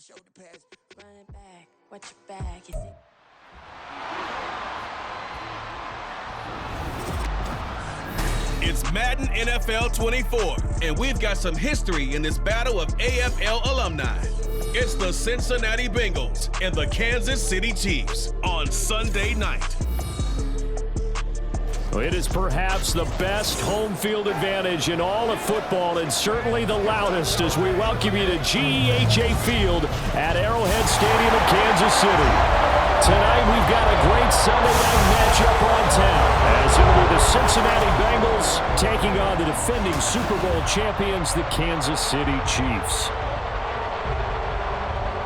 Run it back, watch your back. You see? It's Madden NFL 24, and we've got some history in this battle of AFL alumni. It's the Cincinnati Bengals and the Kansas City Chiefs on Sunday night. It is perhaps the best home field advantage in all of football, and certainly the loudest, as we welcome you to GEHA Field at Arrowhead Stadium in Kansas City. Tonight we've got a great Sunday night matchup on tap, as it will be the Cincinnati Bengals taking on the defending Super Bowl champions, the Kansas City Chiefs.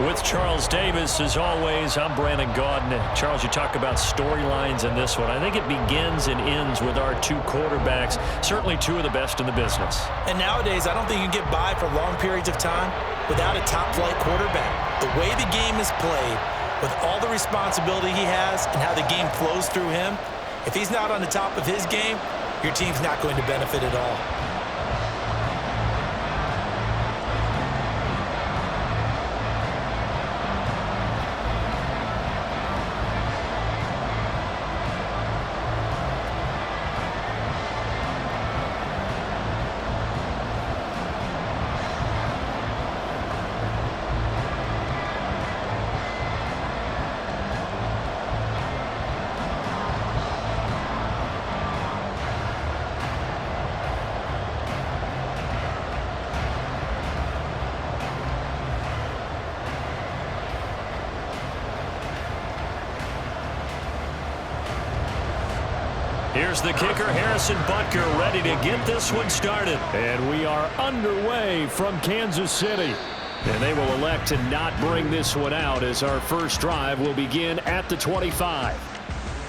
With Charles Davis, as always, I'm Brandon Gaudin. Charles, you talk about storylines in this one. I think it begins and ends with our two quarterbacks, certainly two of the best in the business. And nowadays, I don't think you can get by for long periods of time without a top-flight quarterback. The way the game is played, with all the responsibility he has and how the game flows through him, if he's not on the top of his game, your team's not going to benefit at all. Here's the kicker, Harrison Butker, ready to get this one started. And we are underway from Kansas City. And they will elect to not bring this one out, as our first drive will begin at the 25.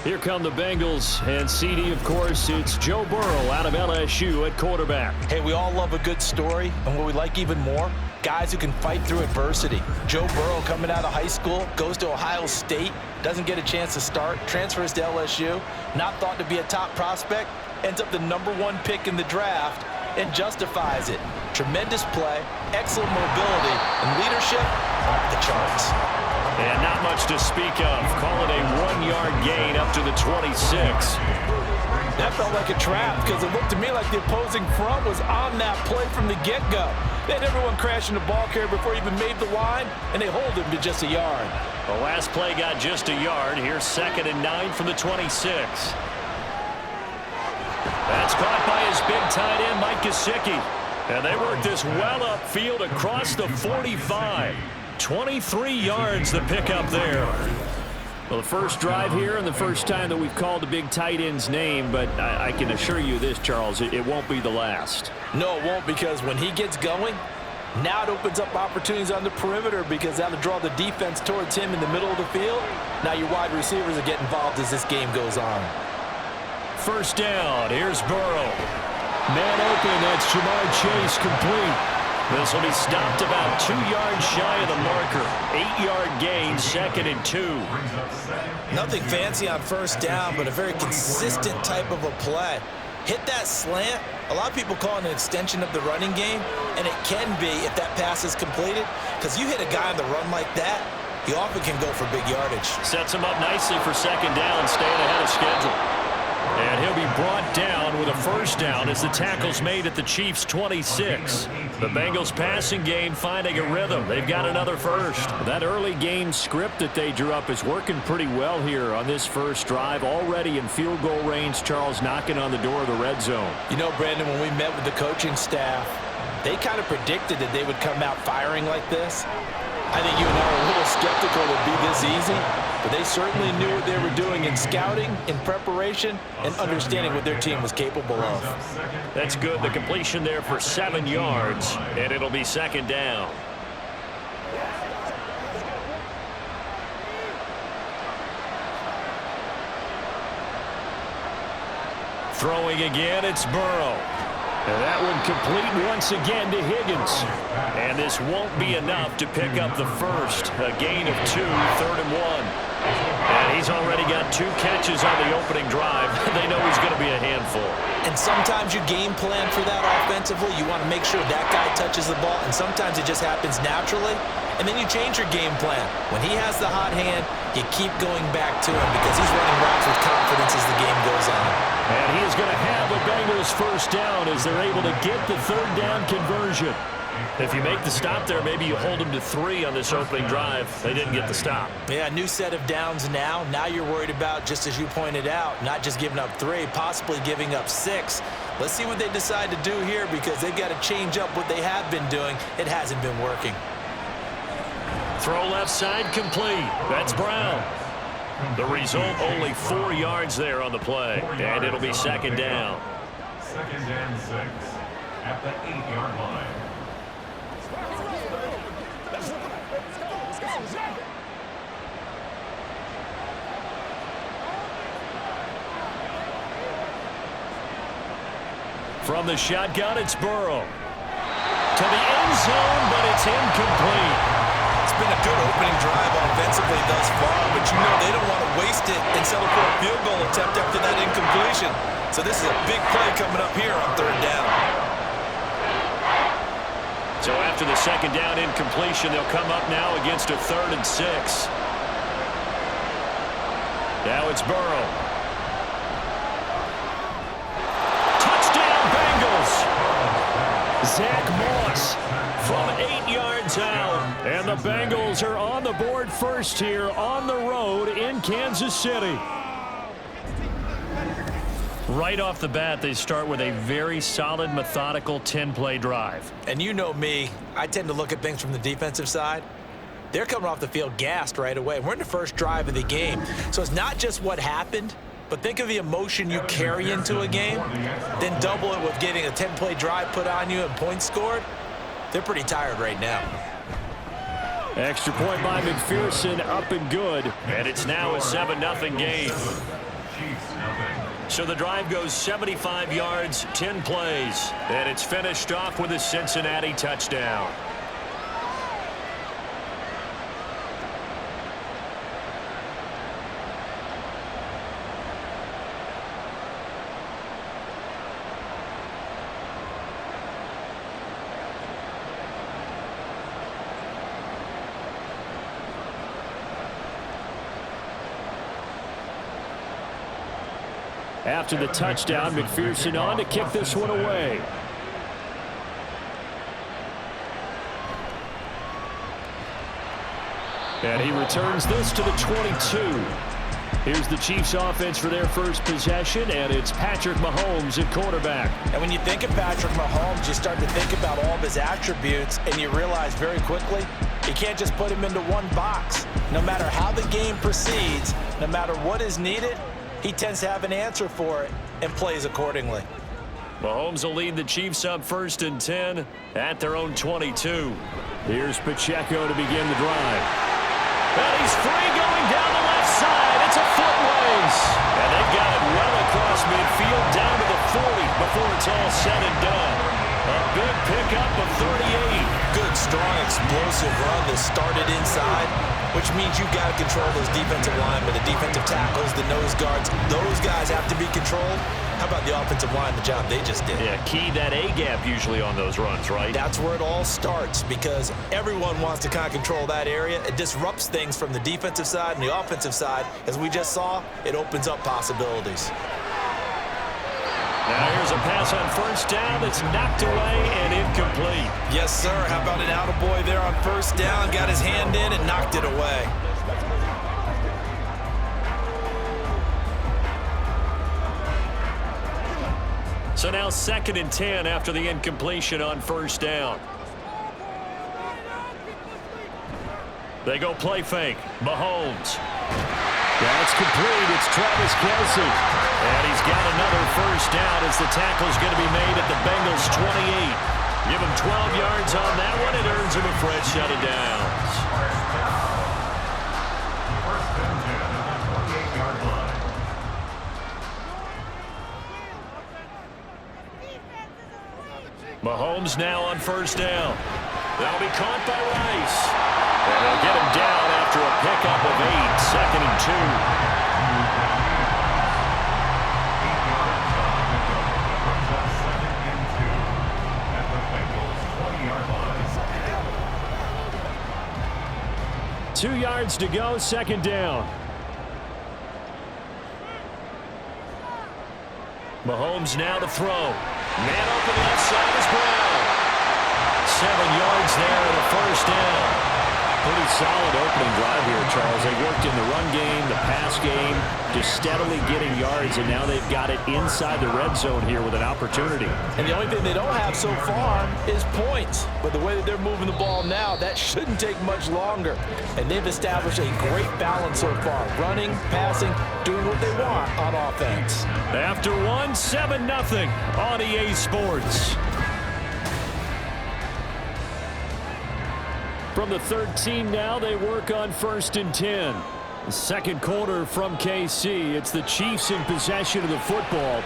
Here come the Bengals, and CD, of course, it's Joe Burrow out of LSU at quarterback. Hey, we all love a good story, and what we like even more, guys who can fight through adversity. Joe Burrow coming out of high school, goes to Ohio State, doesn't get a chance to start, transfers to LSU, not thought to be a top prospect, ends up the #1 pick in the draft, and justifies it. Tremendous play, excellent mobility, and leadership off the charts. And not much to speak of. Call it a 1-yard gain up to the 26. That felt like a trap, because it looked to me like the opposing front was on that play from the get-go. They had everyone crashing the ball carrier before he even made the line, and they hold him to just a yard. The last play got just a yard. Here's 2nd and 9 from the 26. That's caught by his big tight end, Mike Gesicki. And they work this well upfield across the 45. 23 yards the pickup there. Well, the first drive here and the first time that we've called the big tight end's name, but I can assure you this, Charles, it won't be the last. No, it won't, because when he gets going, now it opens up opportunities on the perimeter, because that'll draw the defense towards him in the middle of the field. Now your wide receivers are getting involved as this game goes on. First down, here's Burrow. Man open, that's Jamar Chase, complete. This will be stopped about 2 yards shy of the marker. 8-yard gain, 2nd and 2. Nothing fancy on first down, but a very consistent type of a play. Hit that slant. A lot of people call it an extension of the running game, and it can be if that pass is completed, because you hit a guy on the run like that, you often can go for big yardage. Sets him up nicely for 2nd down, staying ahead of schedule. And he'll be brought down with a first down as the tackle's made at the Chiefs' 26. The Bengals passing game finding a rhythm. They've got another first. That early game script that they drew up is working pretty well here on this first drive. Already in field goal range, Charles knocking on the door of the red zone. You know, Brandon, when we met with the coaching staff, they kind of predicted that they would come out firing like this. I think you and I were a little skeptical it would be this easy, but they certainly knew what they were doing in scouting, in preparation, and understanding what their team was capable of. That's good. The completion there for 7 yards, and it'll be 2nd down. Throwing again, it's Burrow. And that one complete once again to Higgins. And this won't be enough to pick up the first. A gain of 2, 3rd and 1. And he's already got 2 catches on the opening drive. They know he's going to be a handful. And sometimes you game plan for that offensively. You want to make sure that guy touches the ball, and sometimes it just happens naturally. and then you change your game plan. When he has the hot hand, you keep going back to him because he's running routes with confidence as the game goes on. And he is going to have the Bengals first down as they're able to get the third down conversion. If you make the stop there, maybe you hold them to 3 on this opening drive. They didn't get the stop. Yeah, new set of downs now. Now you're worried about, just as you pointed out, not just giving up 3, possibly giving up 6. Let's see what they decide to do here because they've got to change up what they have been doing. It hasn't been working. Throw left side complete. That's Brown. The result, only 4 yards there on the play, and it'll be second down. Second and 6 at the 8-yard line. From the shotgun, it's Burrow. To the end zone, but it's incomplete. It's been a good opening drive offensively thus far, but you know they don't want to waste it and settle for a field goal attempt after that incompletion. So this is a big play coming up here on third down. So after the second down incompletion, they'll come up now against a 3rd and 6. Now it's Burrow. Touchdown Bengals! Zach Moss from 8 yards out. And the Bengals are on the board first here on the road in Kansas City. Right off the bat, they start with a very solid, methodical 10-play drive. And you know me, I tend to look at things from the defensive side. They're coming off the field gassed right away. We're in the first drive of the game. So it's not just what happened, but think of the emotion you carry into a game, then double it with getting a 10-play drive put on you and points scored. They're pretty tired right now. Extra point by McPherson, up and good. And it's now a 7-0 game. So the drive goes 75 yards, 10 plays. And it's finished off with a Cincinnati touchdown. After the touchdown, McPherson on to kick this one away. And he returns this to the 22. Here's the Chiefs offense for their first possession, and it's Patrick Mahomes at quarterback. And when you think of Patrick Mahomes, you start to think about all of his attributes, and you realize very quickly, you can't just put him into one box. No matter how the game proceeds, no matter what is needed, he tends to have an answer for it and plays accordingly. Mahomes will lead the Chiefs up 1st and 10 at their own 22. Here's Pacheco to begin the drive. And he's free going down the left side. It's a foot race. And they've got it well across midfield down to the 40 before it's all said and done. A big pickup of 38. Good, strong, explosive run that started inside, which means you've got to control those defensive linemen, the defensive tackles, the nose guards. Those guys have to be controlled. How about the offensive line, the job they just did? Yeah, key that A-gap usually on those runs, right? That's where it all starts because everyone wants to kind of control that area. It disrupts things from the defensive side and the offensive side. As we just saw, it opens up possibilities. Now here's a pass on 1st down that's knocked away and incomplete. Yes, sir. How about an attaboy there on 1st down? Got his hand in and knocked it away. So now 2nd and 10 after the incompletion on 1st down. They go play fake. Mahomes. That's complete. It's Travis Kelce. And he's got another 1st down as the tackle's going to be made at the Bengals 28. Give him 12 yards on that one. It earns him a fresh set of downs. Mahomes now on 1st down. That'll be caught by Rice. And they'll get him down after a pickup of 8. 2nd and 2. 2 yards to go, second down. Mahomes now to throw. Man open left side is Brown. 7 yards there and a first down. Pretty solid opening drive here, Charles. They worked in the run game, the pass game, just steadily getting yards, and now they've got it inside the red zone here with an opportunity. And the only thing they don't have so far is points. But the way that they're moving the ball now, that shouldn't take much longer. And they've established a great balance so far. Running, passing, doing what they want on offense. After one, 7-0 on EA Sports. From the 13 now, they work on 1st and 10. The second quarter from KC. It's the Chiefs in possession of the football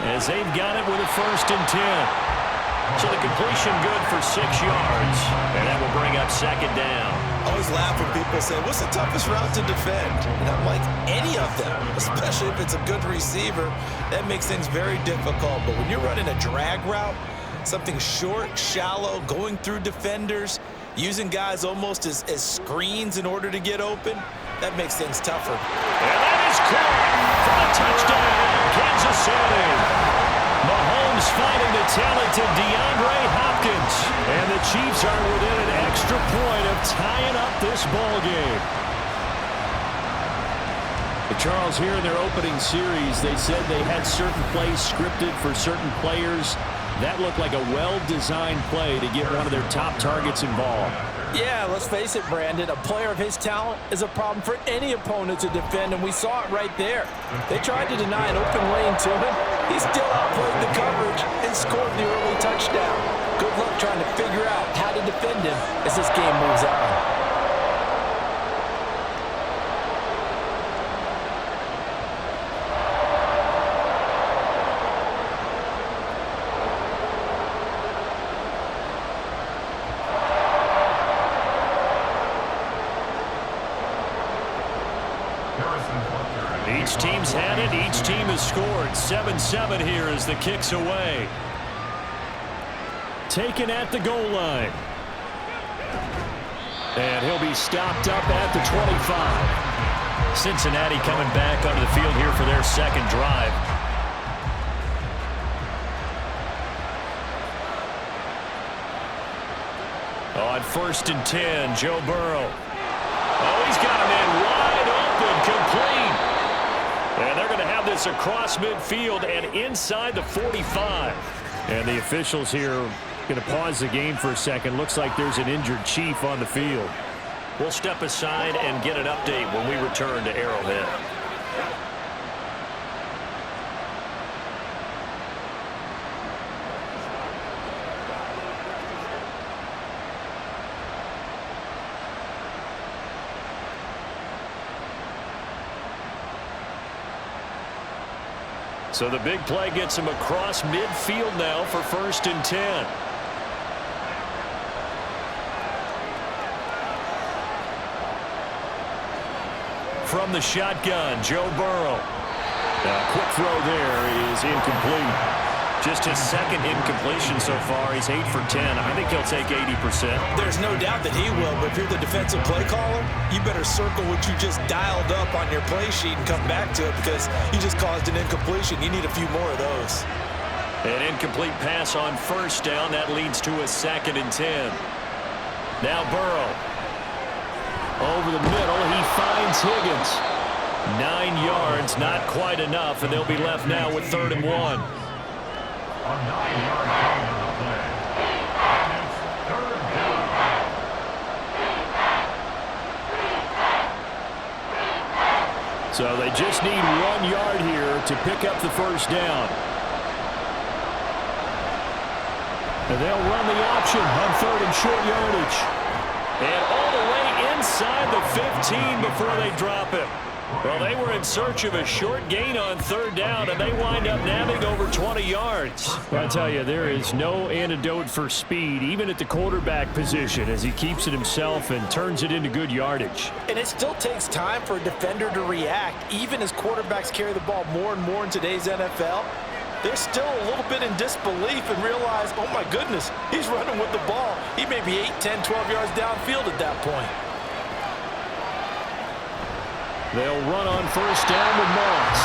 as they've got it with a 1st and 10. So the completion good for 6 yards, and that will bring up second down. I always laugh when people say, what's the toughest route to defend? And I'm like, any of them, especially if it's a good receiver. That makes things very difficult. But when you're running a drag route, something short, shallow, going through defenders, using guys almost as screens in order to get open, that makes things tougher. And that is caught for a touchdown, Kansas City. Mahomes finding the talented DeAndre Hopkins. And the Chiefs are within an extra point of tying up this ball game. But Charles, here in their opening series, they said they had certain plays scripted for certain players. That looked like a well-designed play to get one of their top targets involved. Yeah, let's face it, Brandon. A player of his talent is a problem for any opponent to defend, and we saw it right there. They tried to deny an open lane to him. He still outplayed the coverage and scored the early touchdown. Good luck trying to figure out how to defend him as this game moves on. Each team's had it. Each team has scored. 7-7 here as the kick's away. Taken at the goal line. And he'll be stopped up at the 25. Cincinnati coming back onto the field here for their second drive. On 1st and 10, Joe Burrow. Oh, he's got him in wide open, complete. And they're going to have this across midfield and inside the 45. And the officials here are going to pause the game for a second. Looks like there's an injured Chief on the field. We'll step aside and get an update when we return to Arrowhead. So the big play gets him across midfield now for 1st and 10. From the shotgun, Joe Burrow. A quick throw there is incomplete. Just his second incompletion so far. He's 8 for 10. I think he'll take 80%. There's no doubt that he will, but if you're the defensive play caller, you better circle what you just dialed up on your play sheet and come back to it because you just caused an incompletion. You need a few more of those. An incomplete pass on 1st down. That leads to a 2nd and 10. Now Burrow. Over the middle, he finds Higgins. 9 yards, not quite enough, and they'll be left now with 3rd and 1. A 9-yard gain on the play. And it's 3rd down. So they just need 1 yard here to pick up the 1st down. And they'll run the option on 3rd and short yardage. And all the way inside the 15 before they drop it. Well, they were in search of a short gain on 3rd down, and they wind up nabbing over 20 yards. I tell you, there is no antidote for speed, even at the quarterback position, as he keeps it himself and turns it into good yardage. And it still takes time for a defender to react, even as quarterbacks carry the ball more and more in today's NFL. They're still a little bit in disbelief and realize, oh, my goodness, he's running with the ball. He may be 8, 10, 12 yards downfield at that point. They'll run on first down with Moss.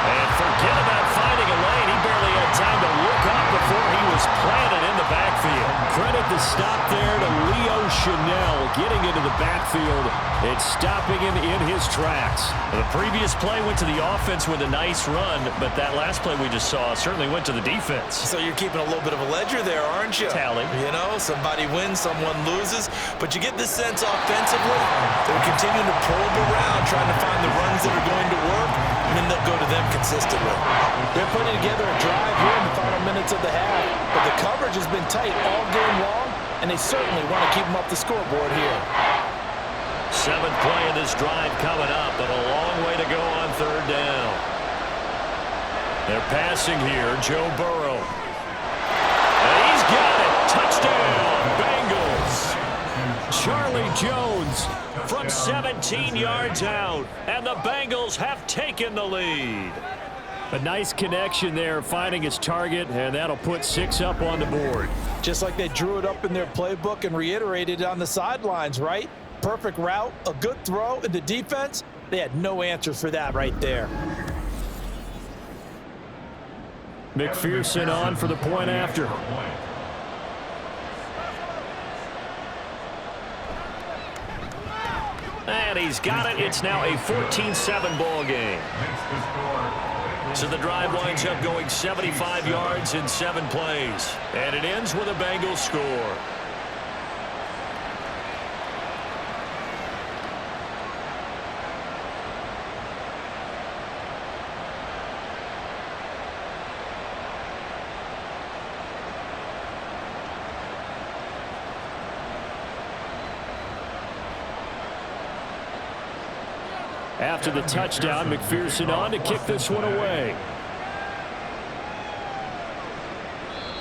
And forget about finding a lane. He barely had time to look up before he was planted in the backfield. Credit the stop there to Leo Chanel getting into the backfield and stopping him in his tracks. The previous play went to the offense with a nice run, but that last play we just saw certainly went to the defense. So you're keeping a little bit of a ledger there, aren't you? Tally. You know, somebody wins, someone loses. But you get this sense offensively, they're continuing to probe around, trying to find the runs that are going to work, and then they'll go to them consistently. They're putting together a drive here in the final minutes of the half, but the coverage has been tight all game long, and they certainly want to keep them up the scoreboard here. Seventh play of this drive coming up, but a long way to go on third down. They're passing here, Joe Burrow. And he's got it. Touchdown, Bengals. Charlie Jones from 17 yards out, and the Bengals have taken the lead. A nice connection there, finding his target, and that'll put 6 up on the board. Just like they drew it up in their playbook and reiterated it on the sidelines, right? Perfect route, a good throw, and the defense, they had no answer for that right there. McPherson on for the point after. And he's got it. It's now a 14-7 ball game. So the drive winds up going 75 yards in 7 plays. And it ends with a Bengals score. After the touchdown, McPherson on to kick this one away.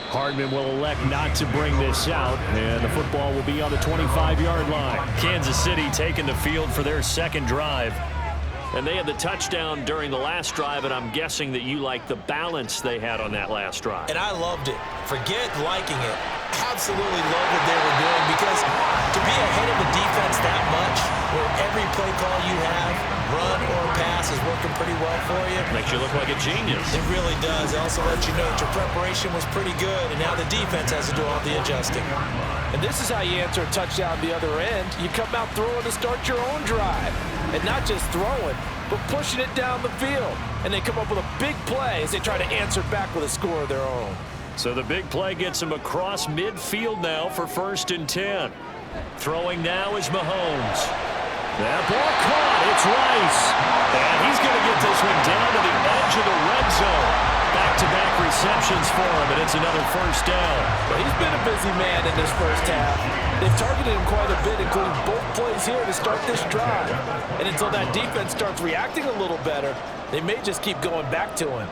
Hardman will elect not to bring this out, and the football will be on the 25-yard line. Kansas City taking the field for their second drive. And they had the touchdown during the last drive, and I'm guessing that you like the balance they had on that last drive. And I loved it. Forget liking it. Absolutely love what they were doing, because to be ahead of the defense that much, where every play call you have, run or pass, is working pretty well for you. Makes you look like a genius. It really does. It also lets you know that your preparation was pretty good, and now the defense has to do all the adjusting. And this is how you answer a touchdown the other end. You come out throwing to start your own drive. And not just throwing, but pushing it down the field. And they come up with a big play as they try to answer back with a score of their own. So the big play gets him across midfield now for 1st and 10. Throwing now is Mahomes. That ball caught. It's Rice. And he's going to get this one down to the edge of the red zone. Back-to-back receptions for him, and it's another 1st down. Well, he's been a busy man in this first half. They've targeted him quite a bit, including both plays here to start this drive. And until that defense starts reacting a little better, they may just keep going back to him.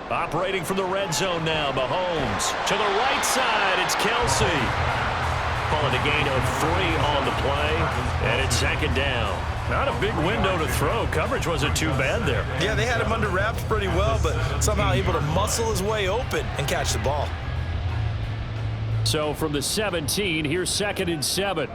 Operating from the red zone now, Mahomes. To the right side, it's Kelsey. Calling a gain of 3 on the play, and it's 2nd down. Not a big window to throw. Coverage wasn't too bad there. Yeah, they had him under wraps pretty well, but somehow able to muscle his way open and catch the ball. So from the 17, here's 2nd and 7.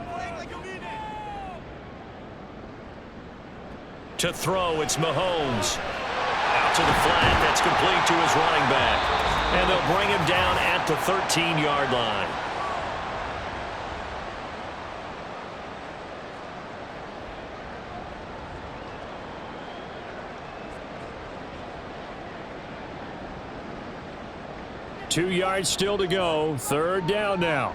To throw, it's Mahomes. Out to the flat, that's complete to his running back. And they'll bring him down at the 13-yard line. Two yards still to go. 3rd down now.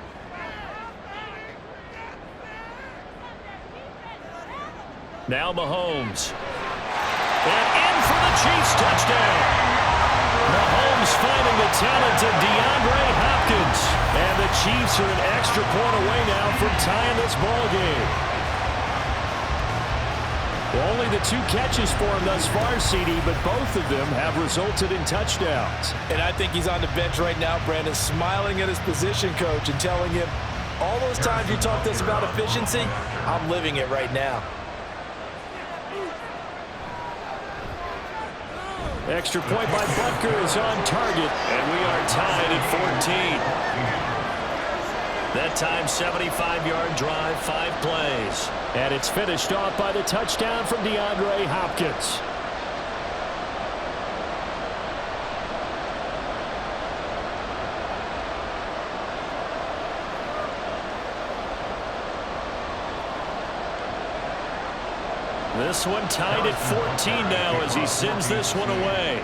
Now Mahomes. And in for the Chiefs touchdown. Mahomes finding the talented DeAndre Hopkins. And the Chiefs are an extra point away now from tying this ball game. Well, only the 2 catches for him thus far, CD, but both of them have resulted in touchdowns. And I think he's on the bench right now, Brandon, smiling at his position coach and telling him, all those times you talked to us about efficiency, I'm living it right now. Extra point by Butker is on target, and we are tied at 14. That time, 75-yard drive, 5 plays. And it's finished off by the touchdown from DeAndre Hopkins. This one tied at 14 now as he sends this one away.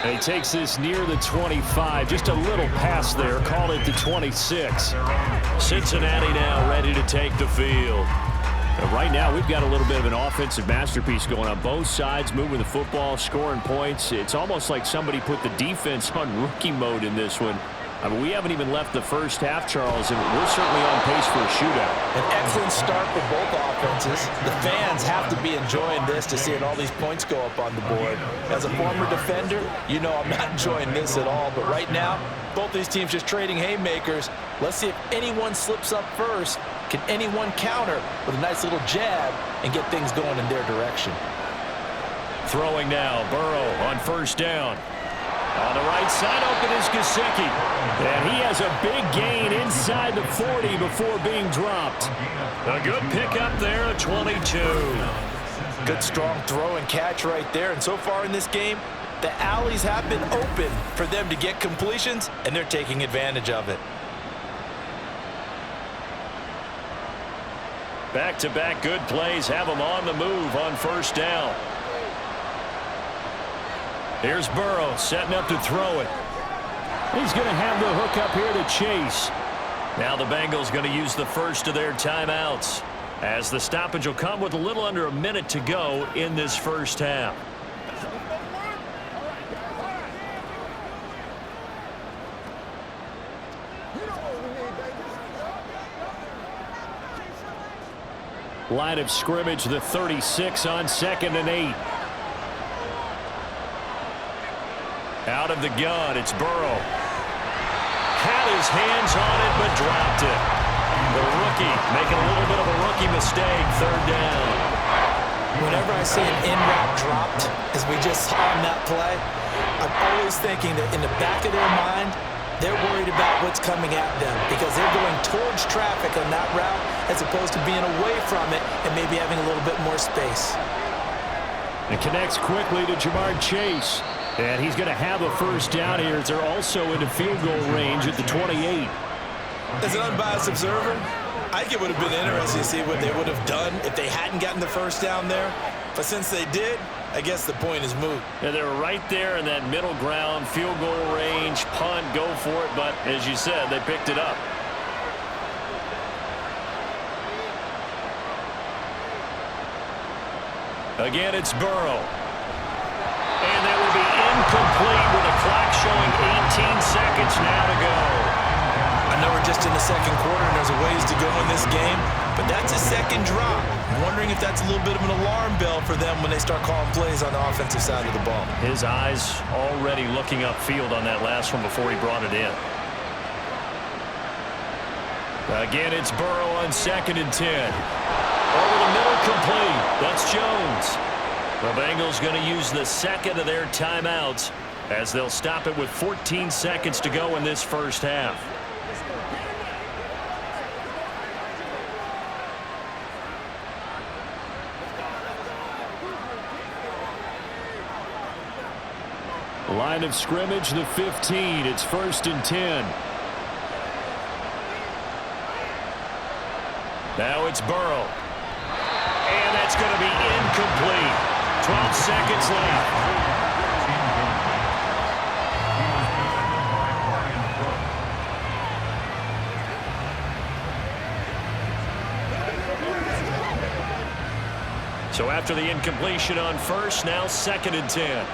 And he takes this near the 25. Just a little pass there. Call it the 26. Cincinnati now ready to take the field. And right now, we've got a little bit of an offensive masterpiece going on both sides, moving the football, scoring points. It's almost like somebody put the defense on rookie mode in this one. I mean, we haven't even left the first half, Charles, and we're certainly on pace for a shootout. An excellent start for both offenses. The fans have to be enjoying this to seeing all these points go up on the board. As a former defender, you know I'm not enjoying this at all. But right now, both these teams just trading haymakers. Let's see if anyone slips up first. Can anyone counter with a nice little jab and get things going in their direction? Throwing now, Burrow on first down. On the right side, open is Gesicki. And he has a big gain inside the 40 before being dropped. A good pickup there, 22. Good strong throw and catch right there. And so far in this game, the alleys have been open for them to get completions, and they're taking advantage of it. Back-to-back good plays have them on the move on first down. Here's Burrow setting up to throw it. He's going to have the hook up here to Chase. Now the Bengals going to use the first of their timeouts, as the stoppage will come with a little under a minute to go in this first half. Line of scrimmage, the 36 on 2nd and 8. Out of the gun, it's Burrow. Had his hands on it, but dropped it. The rookie making a little bit of a rookie mistake, 3rd down. Whenever I see an in-route dropped, as we just saw in that play, I'm always thinking that in the back of their mind, they're worried about what's coming at them because they're going towards traffic on that route as opposed to being away from it and maybe having a little bit more space. It connects quickly to Jamar Chase. And he's going to have a first down here as they're also into field goal range at the 28. As an unbiased observer, I think it would have been interesting to see what they would have done if they hadn't gotten the first down there. But since they did, I guess the point is moot. Yeah, they were right there in that middle ground, field goal range, punt, go for it. But as you said, they picked it up. Again, it's Burrow. And that will be incomplete with a clock showing 18 seconds now to go. I know we're just in the second quarter and there's a ways to go in this game, but that's a second drop. I'm wondering if that's a little bit of an alarm bell for them when they start calling plays on the offensive side of the ball. His eyes already looking upfield on that last one before he brought it in. Again, it's Burrow on 2nd and 10. Over the middle, complete. That's Jones. The Bengals going to use the second of their timeouts as they'll stop it with 14 seconds to go in this first half. Line of scrimmage, the 15. It's 1st and 10. Now it's Burrow. And that's going to be incomplete. 12 seconds left. So after the incompletion on first, now 2nd and 10.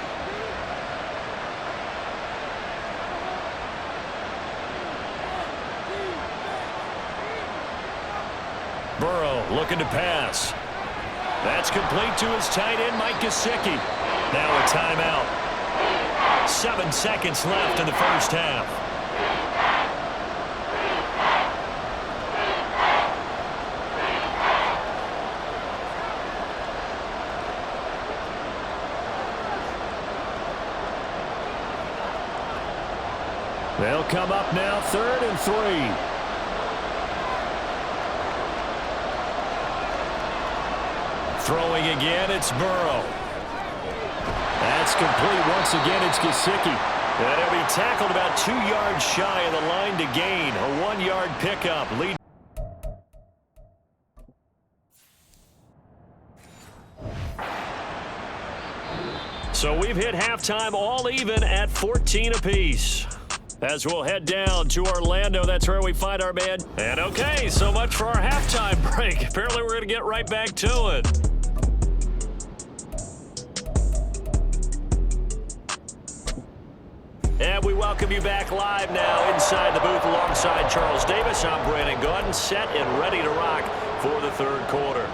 Burrow looking to pass. That's complete to his tight end, Mike Gesicki. Now a timeout. 7 seconds left in the first half. They'll come up now, 3rd and 3. Throwing again, it's Burrow. That's complete. Once again, it's Gesicki. And he'll be tackled about 2 yards shy of the line to gain. A 1-yard pickup. Lead. So we've hit halftime all even at 14 apiece. As we'll head down to Orlando, that's where we find our man. And okay, so much for our halftime break. Apparently we're going to get right back to it. And we welcome you back live now inside the booth alongside Charles Davis. I'm Brandon Gaudin, set and ready to rock for the 3rd quarter.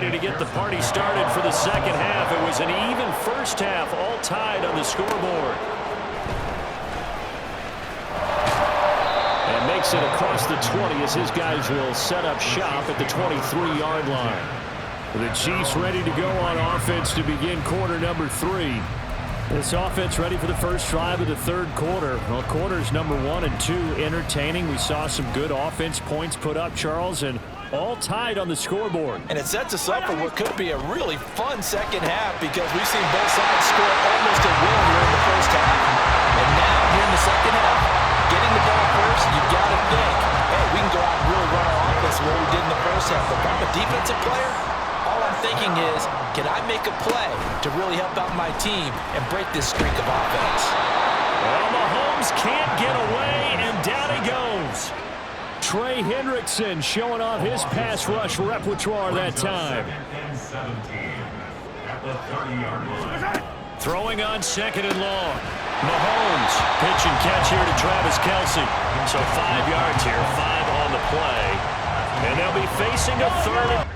To get the party started for the 2nd half. It was an even first half, all tied on the scoreboard. And makes it across the 20 as his guys will set up shop at the 23-yard line. The Chiefs ready to go on offense to begin quarter number 3. This offense ready for the first drive of the 3rd quarter. Well, quarters number 1 and 2 entertaining. We saw some good offense points put up, Charles, and all tied on the scoreboard. And it sets us up for what could be a really fun 2nd half because we've seen both sides score almost at will here in the first half. And now here in the 2nd half, getting the ball first, you've got to think, hey, we can go out and really run our offense the way we did in the first half. But if I'm a defensive player, all I'm thinking is, can I make a play to really help out my team and break this streak of offense? Well, Mahomes can't get away, and down he goes. Trey Hendrickson showing off his pass rush repertoire that time. Throwing on 2nd and long. Mahomes, pitch and catch here to Travis Kelce. So 5 yards here, 5 on the play. And they'll be facing a 3rd.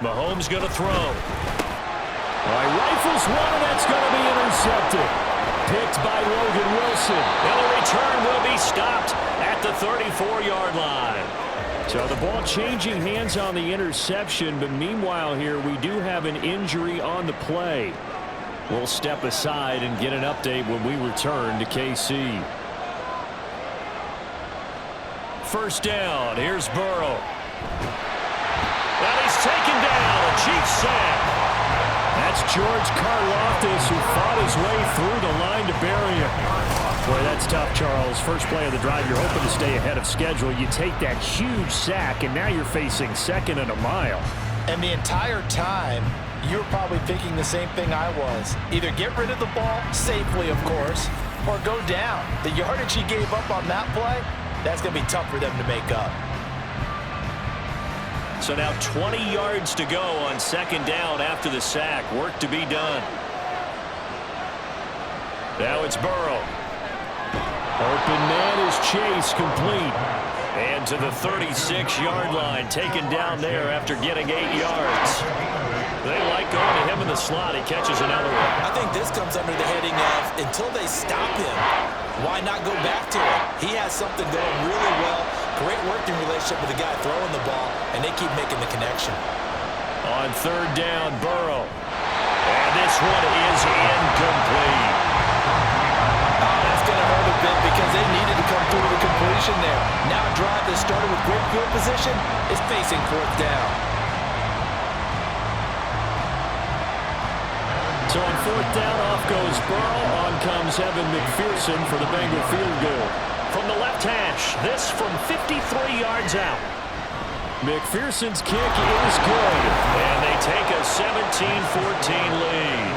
Mahomes going to throw. All right, rifles one, and that's going to be intercepted. Picked by Logan Wilson. And the return will be stopped at the 34-yard line. So the ball changing hands on the interception, but meanwhile here we do have an injury on the play. We'll step aside and get an update when we return to KC. First down, here's Burrow. And he's taken down, a Chiefs sack. That's George Karlaftis who fought his way through the line to bury him. Boy, that's tough, Charles. First play of the drive, you're hoping to stay ahead of schedule. You take that huge sack, and now you're facing 2nd and a mile. And the entire time, you were probably thinking the same thing I was. Either get rid of the ball, safely of course, or go down. The yardage he gave up on that play, that's going to be tough for them to make up. So now 20 yards to go on 2nd down after the sack. Work to be done. Now it's Burrow. Open man is Chase, complete. And to the 36-yard line, taken down there after getting 8 yards. They like going to him in the slot. He catches another one. I think this comes under the heading of, until they stop him, why not go back to him? He has something going really well. Great working relationship with the guy throwing the ball, and they keep making the connection. On 3rd down, Burrow. And this one is incomplete. Oh, that's going to hurt a bit because they needed to come through with a completion there. Now a drive that started with great field position is facing 4th down. So on 4th down, off goes Burrow. On comes Evan McPherson for the Bengal field goal. From the left hash, this from 53 yards out. McPherson's kick is good. And they take a 17-14 lead.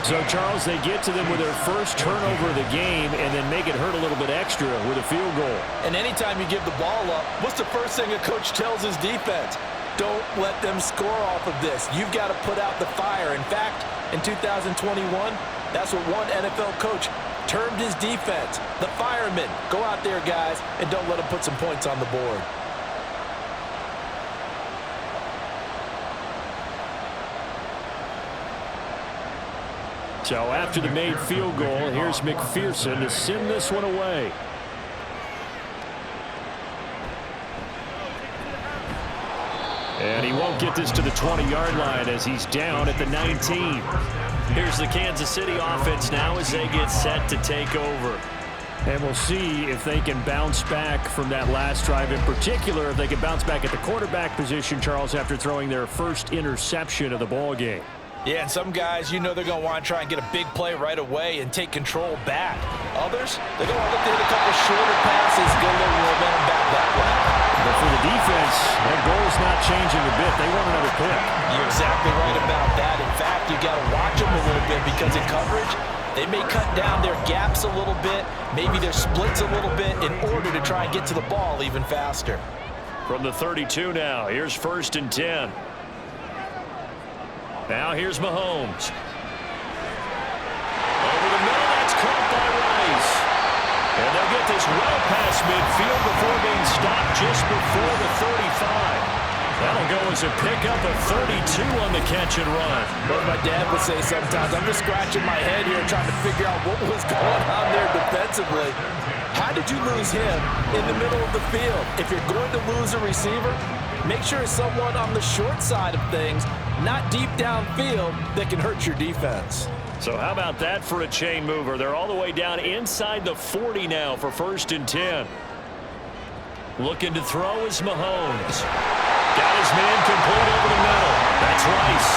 So, Charles, they get to them with their first turnover of the game and then make it hurt a little bit extra with a field goal. And anytime you give the ball up, what's the first thing a coach tells his defense? Don't let them score off of this. You've got to put out the fire. In fact, in 2021, That's what one NFL coach termed his defense. The firemen. Go out there, guys, and don't let them put some points on the board. So after the made field goal, here's McPherson to send this one away. And he won't get this to the 20-yard line as he's down at the 19. Here's the Kansas City offense now as they get set to take over. And we'll see if they can bounce back from that last drive, in particular if they can bounce back at the quarterback position, Charles, after throwing their first interception of the ball game. Yeah, and some guys, you know they're going to want to try and get a big play right away and take control back. Others, they're going to look to hit a couple shorter passes, get a little momentum back that way. But for the defense, that goal's not changing a bit. They want another pick. You're exactly right about that. In fact, you got to watch them a little bit because in coverage, they may cut down their gaps a little bit, maybe their splits a little bit in order to try and get to the ball even faster. From the 32 now, here's 1st and 10. Now here's Mahomes. Over the middle, that's caught by Rice. And they'll get this well past midfield before being stopped just before the 35. That'll go as a pickup of 32 on the catch and run. What my dad would say sometimes, I'm just scratching my head here trying to figure out what was going on there defensively. How did you lose him in the middle of the field? If you're going to lose a receiver, make sure it's someone on the short side of things, not deep downfield, that can hurt your defense. So how about that for a chain mover? They're all the way down inside the 40 now for 1st and 10. Looking to throw is Mahomes. Got his man complete over the middle. That's Rice.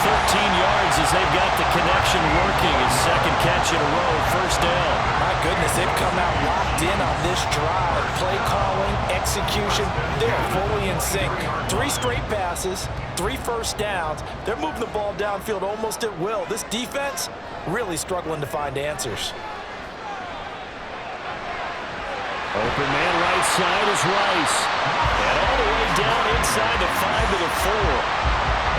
13 yards as they've got the connection working. His second catch in a row, 1st down. My goodness, they've come out locked in on this drive. Play calling, execution, they're fully in sync. 3 straight passes, 3 first downs. They're moving the ball downfield almost at will. This defense really struggling to find answers. Open man right side is Rice. And all the way down inside the 5 to the 4.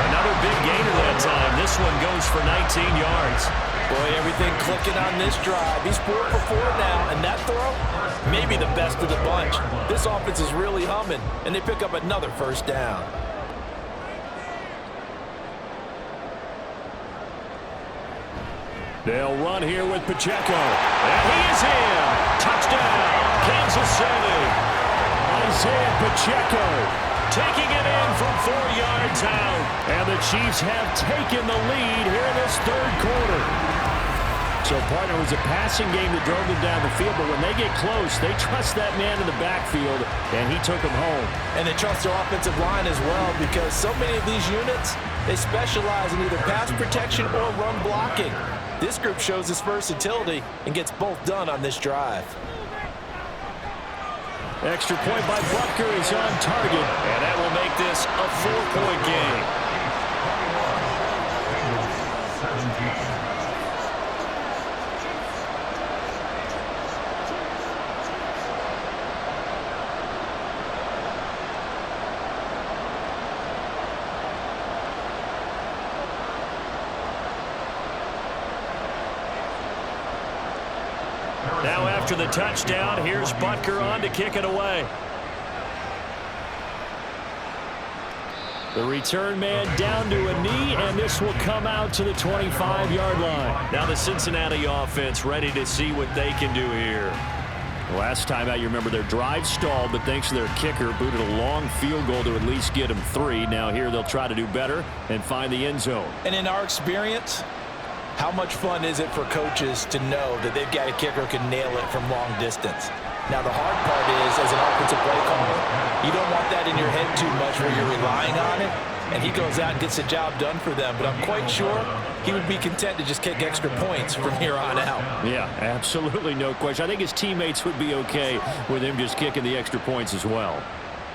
Another big gainer that time. This one goes for 19 yards. Boy, everything clicking on this drive. He's 4 for 4 now, and that throw, maybe the best of the bunch. This offense is really humming, and they pick up another 1st down. They'll run here with Pacheco. And he is in. Touchdown, Kansas City. Isaiah Pacheco taking it in from 4 yards out. And the Chiefs have taken the lead here in this 3rd quarter. So, partner, it was a passing game that drove them down the field, but when they get close, they trust that man in the backfield, and he took them home. And they trust their offensive line as well, because so many of these units, they specialize in either pass protection or run blocking. This group shows its versatility and gets both done on this drive. Extra point by Butker is on target. And that will make this a 4-point game. Now after the touchdown, here's Butker on to kick it away. The return man down to a knee, and this will come out to the 25-yard line. Now the Cincinnati offense ready to see what they can do here. Last time out, you remember their drive stalled, but thanks to their kicker, booted a long field goal to at least get them 3. Now here they'll try to do better and find the end zone. And in our experience, how much fun is it for coaches to know that they've got a kicker who can nail it from long distance? Now, the hard part is, as an offensive play caller, you don't want that in your head too much where you're relying on it, and he goes out and gets the job done for them. But I'm quite sure he would be content to just kick extra points from here on out. Yeah, absolutely no question. I think his teammates would be okay with him just kicking the extra points as well.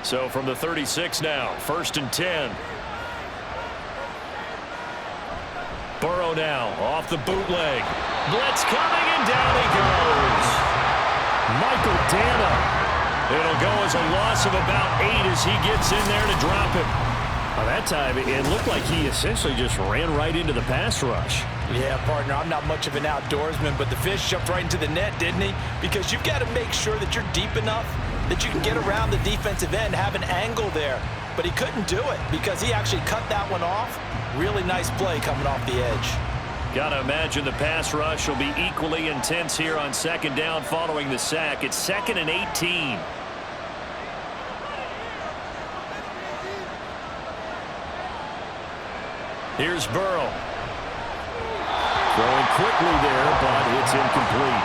So from the 36 now, 1st and 10. Burrow now off the bootleg. Blitz coming, and down he goes. Michael Dana. It'll go as a loss of about 8 as he gets in there to drop him. By that time, it looked like he essentially just ran right into the pass rush. Yeah, partner, I'm not much of an outdoorsman, but the fish jumped right into the net, didn't he? Because you've got to make sure that you're deep enough that you can get around the defensive end, have an angle there. But he couldn't do it because he actually cut that one off. Really nice play coming off the edge. Got to imagine the pass rush will be equally intense here on second down following the sack. It's 2nd and 18. Here's Burrow. Throwing quickly there, but it's incomplete.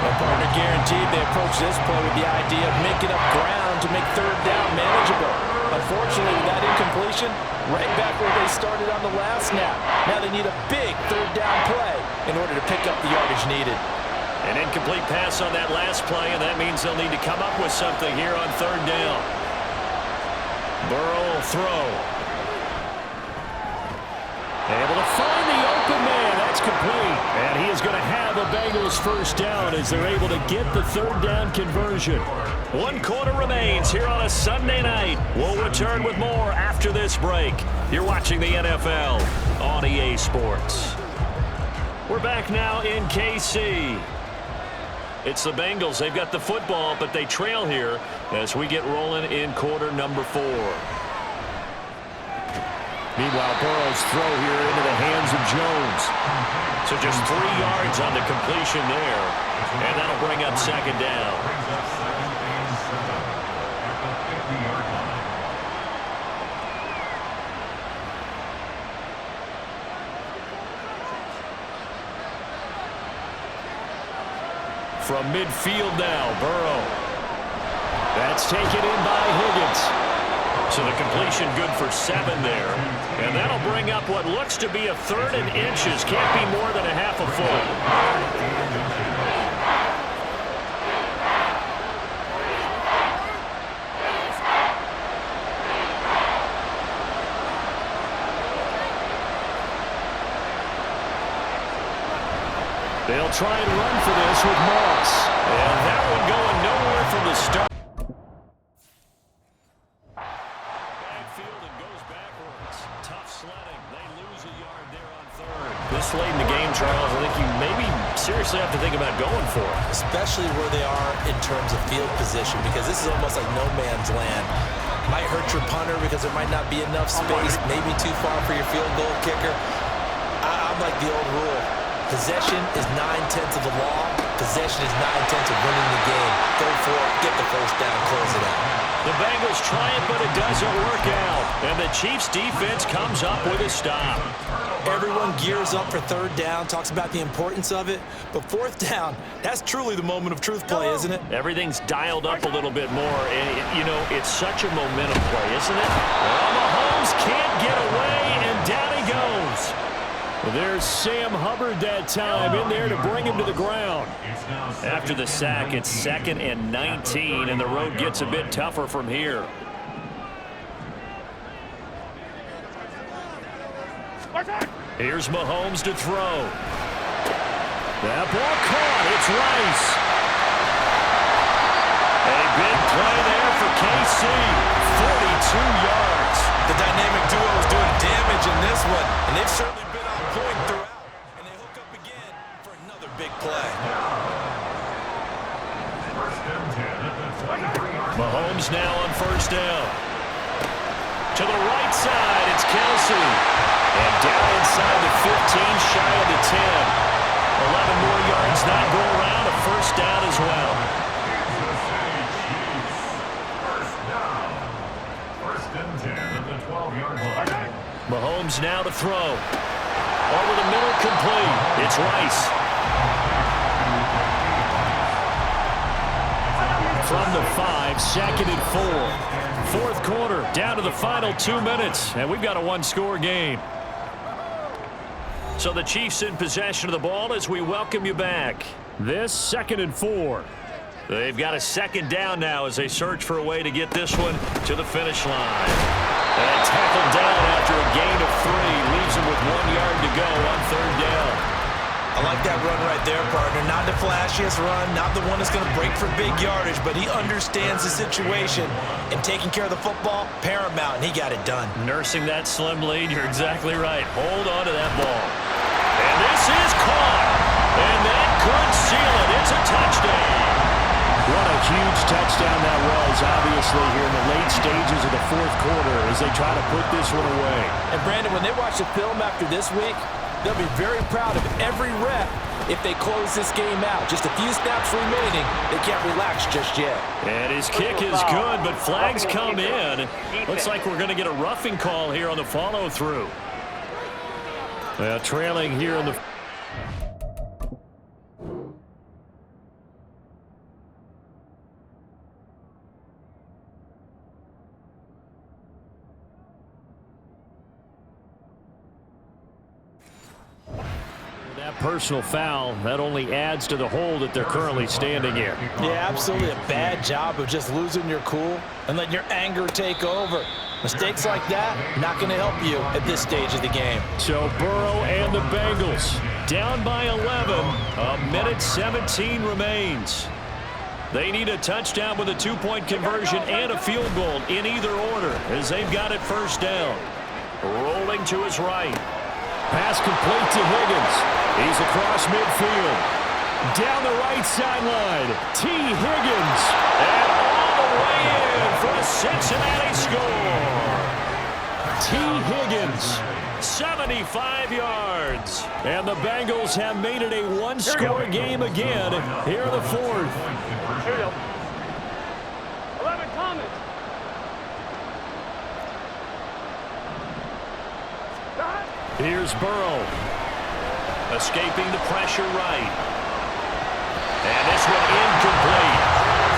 Well, partner, guaranteed they approach this play with the idea of making up ground to make third down manageable. Unfortunately, with that incompletion, right back where they started on the last snap. Now they need a big third down play in order to pick up the yardage needed. An incomplete pass on that last play, and that means they'll need to come up with something here on third down. Burrow will throw. Able to find the open man. That's complete. And he is going to have a Bengals first down as they're able to get the third down conversion. 1 quarter remains here on a Sunday night. We'll return with more after this break. You're watching the NFL on EA Sports. We're back now in KC. It's the Bengals. They've got the football, but they trail here as we get rolling in quarter number 4. Meanwhile, Burrow's throw here into the hands of Jones. So just 3 yards on the completion there. And that'll bring up second down. From midfield now, Burrow. That's taken in by Higgins. So the completion good for 7 there. And that'll bring up what looks to be a 3rd and inches. Can't be more than a half a foot. They'll try and run for this with Moss. And that one going nowhere from the start. This late in the game, Charles, I think you maybe seriously have to think about going for it. Especially where they are in terms of field position, because this is almost like no man's land. Might hurt your punter because there might not be enough space, maybe too far for your field goal kicker. I'm like the old rule. Possession is 9/10 of the law. Possession is 9/10 of winning the game. Go for it, get the first down, close it out. The Bengals try it, but it doesn't work out. And the Chiefs' defense comes up with a stop. Everyone gears up for third down, talks about the importance of it. But fourth down, that's truly the moment of truth play, isn't it? Everything's dialed up a little bit more. And, you know, it's such a momentum play, isn't it? Well, Mahomes can't get away, and down he goes. There's Sam Hubbard that time in there to bring him to the ground. After the sack, it's 2nd and 19, and the road gets a bit tougher from here. Here's Mahomes to throw. That ball caught. It's Rice. A big play there for KC. 42 yards. The dynamic duo is doing damage in this one, and they've certainly been on point throughout. And they hook up again for another big play. Mahomes now on first down. To the right side, it's Kelsey. And down inside the 15, shy of the 10. 11 more yards, not go around, a first down as well. First and 10 at the 12-yard line. Mahomes now to throw. Over the middle, complete. It's Rice. From the 5, 2nd and 4. Fourth quarter, down to the final 2 minutes, and we've got a one-score game. So the Chiefs in possession of the ball as we welcome you back. This 2nd and 4. They've got a second down now as they search for a way to get this one to the finish line. And tackled down after a gain of 3. Leaves him with 1 yard to go on third down. I like that run right there, partner. Not the flashiest run, not the one that's going to break for big yardage, but he understands the situation, and taking care of the football, paramount, and he got it done. Nursing that slim lead, you're exactly right. Hold on to that ball. And this huge touchdown that was, obviously, here in the late stages of the fourth quarter as they try to put this one away. And, Brandon, when they watch the film after this week, they'll be very proud of every rep if they close this game out. Just a few snaps remaining. They can't relax just yet. And his kick is good, but flags come in. Looks like we're going to get a roughing call here on the follow-through. Trailing here in the... That personal foul, that only adds to the hole that they're currently standing in. Yeah, absolutely a bad job of just losing your cool and letting your anger take over. Mistakes like that, not going to help you at this stage of the game. So Burrow and the Bengals down by 11. A minute 17 remains. They need a touchdown with a two-point conversion and a field goal in either order as they've got it first down. Rolling to his right. Pass complete to Higgins. He's across midfield. Down the right sideline. T. Higgins. And all the way in for a Cincinnati score. T. Higgins, 75 yards. And the Bengals have made it a one-score game again here in the fourth. Here we go. 11 comments. Here's Burrow. Escaping the pressure right. And this one incomplete.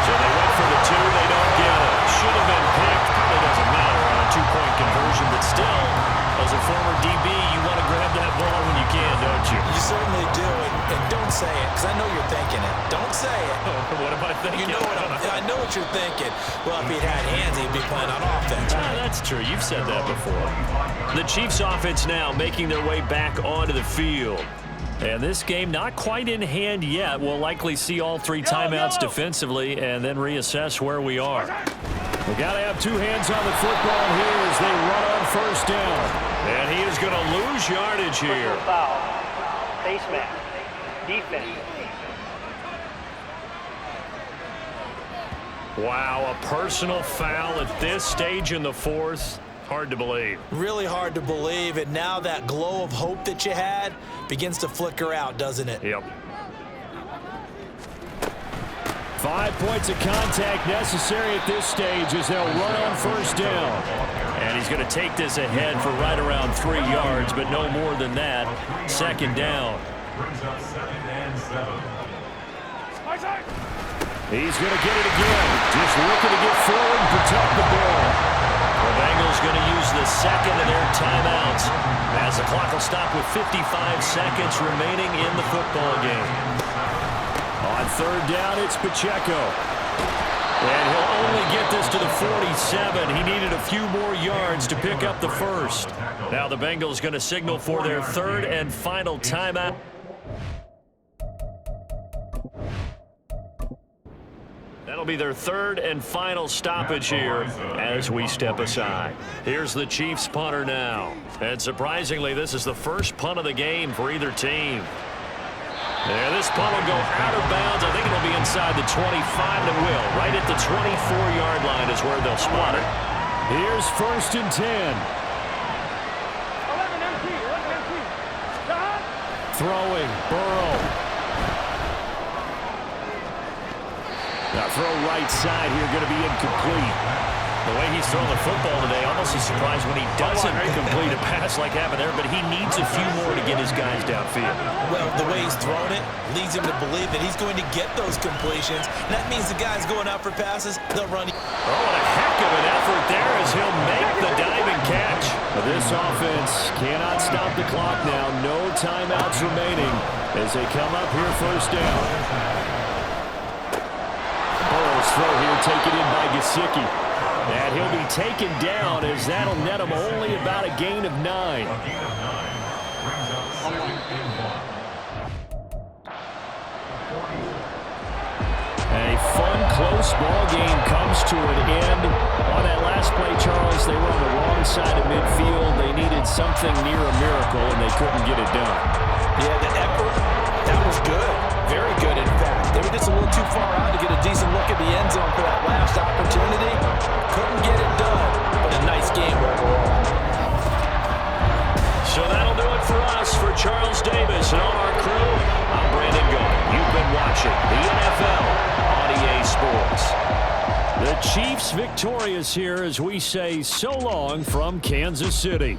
So they went for the two. They don't get it. Should have been picked. Probably doesn't matter on a two-point conversion. But still, as a former DB, you want to grab that ball when you can, don't you? You certainly do. And don't say it, because I know you're thinking it. Don't say it. What am I thinking? You know I know what you're thinking. Well, if he'd had hands, he'd be playing on offense. That's true. You've said that before. The Chiefs offense now making their way back onto the field. And this game not quite in hand yet. We'll likely see all three timeouts defensively and then reassess where we are. We've got to have two hands on the football here as they run on first down. And he is going to lose yardage here. Foul. Face mask. Defense. Wow, a personal foul at this stage in the fourth. Hard to believe. Really hard to believe, and now that glow of hope that you had begins to flicker out, doesn't it? Yep. 5 points of contact necessary at this stage as they'll run on first down. And he's going to take this ahead for right around 3 yards, but no more than that. Second down. He's going to get it again. Just looking to get forward and protect the ball. The Bengals going to use the second of their timeouts as the clock will stop with 55 seconds remaining in the football game. On third down, it's Pacheco. And he'll only get this to the 47. He needed a few more yards to pick up the first. Now the Bengals going to signal for their third and final timeout. That'll be their third and final stoppage here as we step aside. Here's the Chiefs punter now. And surprisingly, this is the first punt of the game for either team. And this punt will go out of bounds. I think it'll be inside the 25, and it will. Right at the 24-yard line is where they'll spot it. Here's first and 10. 11 empty. Throwing, Burrow. Now throw right side here, going to be incomplete. The way he's throwing the football today, almost a surprise when he doesn't complete a pass like happened there, but he needs a few more to get his guys downfield. Well, the way he's thrown it leads him to believe that he's going to get those completions. And that means the guys going out for passes, they'll run. Oh, and a heck of an effort there as he'll make the diving catch. But this offense cannot stop the clock now. No timeouts remaining as they come up here first down. Burrow's throw here taken in by Gesicki. And he'll be taken down as that'll net him only about a gain of 9. A fun, close ball game comes to an end. On that last play, Charles, they were on the wrong side of midfield. They needed something near a miracle, and they couldn't get it done. Yeah, the effort, that was good. Very good, in fact. They were just a little too far out to get a decent look at the end to him for that last opportunity. Couldn't get it done, but a nice game overall. So that'll do it for us. For Charles Davis and all our crew, I'm Brandon Gaudin. You've been watching the NFL on EA Sports. The Chiefs victorious here as we say so long from Kansas City.